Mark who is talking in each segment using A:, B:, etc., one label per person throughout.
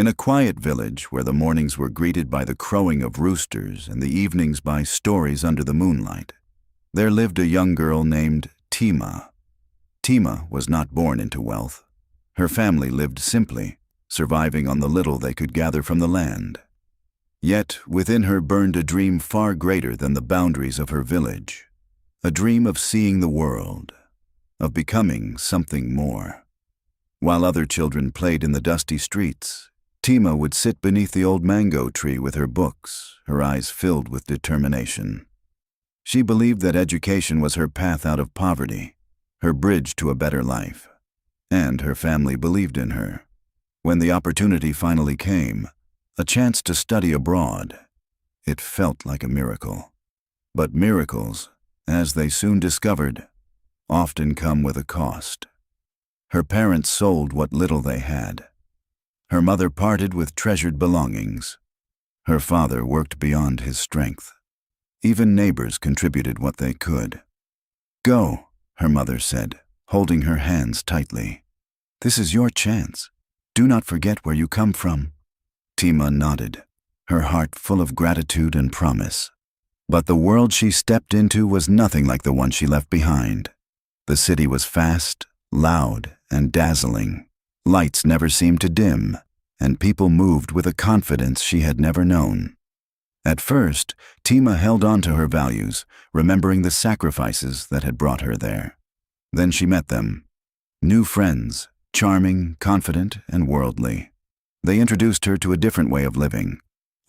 A: In a quiet village where the mornings were greeted by the crowing of roosters and the evenings by stories under the moonlight, there lived a young girl named Tima. Tima was not born into wealth. Her family lived simply, surviving on the little they could gather from the land. Yet within her burned a dream far greater than the boundaries of her village, a dream of seeing the world, of becoming something more. While other children played in the dusty streets, Tima would sit beneath the old mango tree with her books, her eyes filled with determination. She believed that education was her path out of poverty, her bridge to a better life, and her family believed in her. When the opportunity finally came, a chance to study abroad, it felt like a miracle. But miracles, as they soon discovered, often come with a cost. Her parents sold what little they had. Her mother parted with treasured belongings. Her father worked beyond his strength. Even neighbors contributed what they could. "Go," her mother said, holding her hands tightly. "This is your chance. Do not forget where you come from." Tima nodded, her heart full of gratitude and promise. But the world she stepped into was nothing like the one she left behind. The city was fast, loud, and dazzling. Lights never seemed to dim, and people moved with a confidence she had never known. At first, Tima held on to her values, remembering the sacrifices that had brought her there. Then she met them. New friends, charming, confident, and worldly. They introduced her to a different way of living,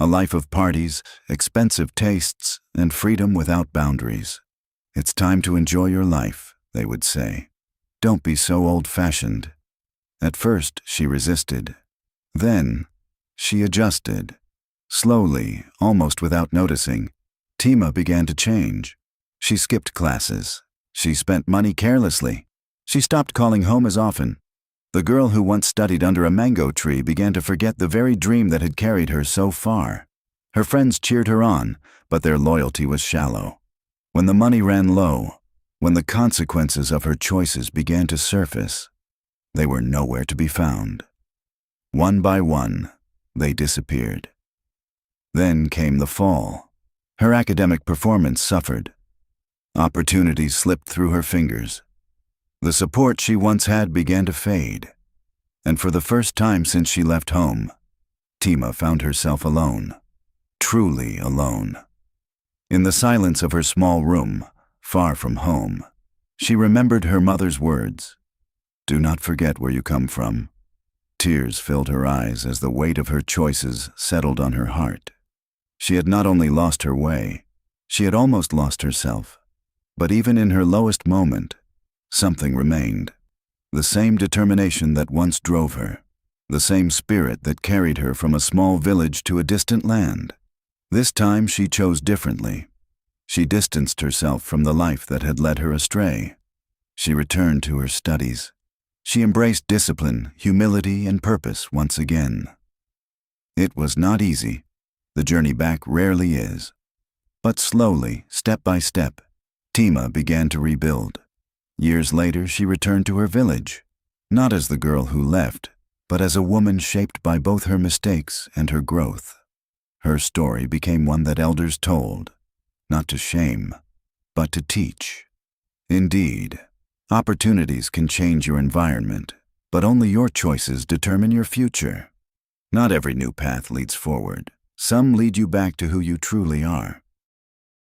A: a life of parties, expensive tastes, and freedom without boundaries. "It's time to enjoy your life," they would say. "Don't be so old-fashioned." At first, she resisted. Then, she adjusted. Slowly, almost without noticing, Tima began to change. She skipped classes. She spent money carelessly. She stopped calling home as often. The girl who once studied under a mango tree began to forget the very dream that had carried her so far. Her friends cheered her on, but their loyalty was shallow. When the money ran low, when the consequences of her choices began to surface, they were nowhere to be found. One by one, they disappeared. Then came the fall. Her academic performance suffered. Opportunities slipped through her fingers. The support she once had began to fade. And for the first time since she left home, Tima found herself alone. Truly alone. In the silence of her small room, far from home, she remembered her mother's words. "Do not forget where you come from." Tears filled her eyes as the weight of her choices settled on her heart. She had not only lost her way, she had almost lost herself. But even in her lowest moment, something remained. The same determination that once drove her. The same spirit that carried her from a small village to a distant land. This time she chose differently. She distanced herself from the life that had led her astray. She returned to her studies. She embraced discipline, humility, and purpose once again. It was not easy. The journey back rarely is. But slowly, step by step, Tima began to rebuild. Years later, she returned to her village, not as the girl who left, but as a woman shaped by both her mistakes and her growth. Her story became one that elders told, not to shame, but to teach. Indeed, opportunities can change your environment, but only your choices determine your future. Not every new path leads forward. Some lead you back to who you truly are.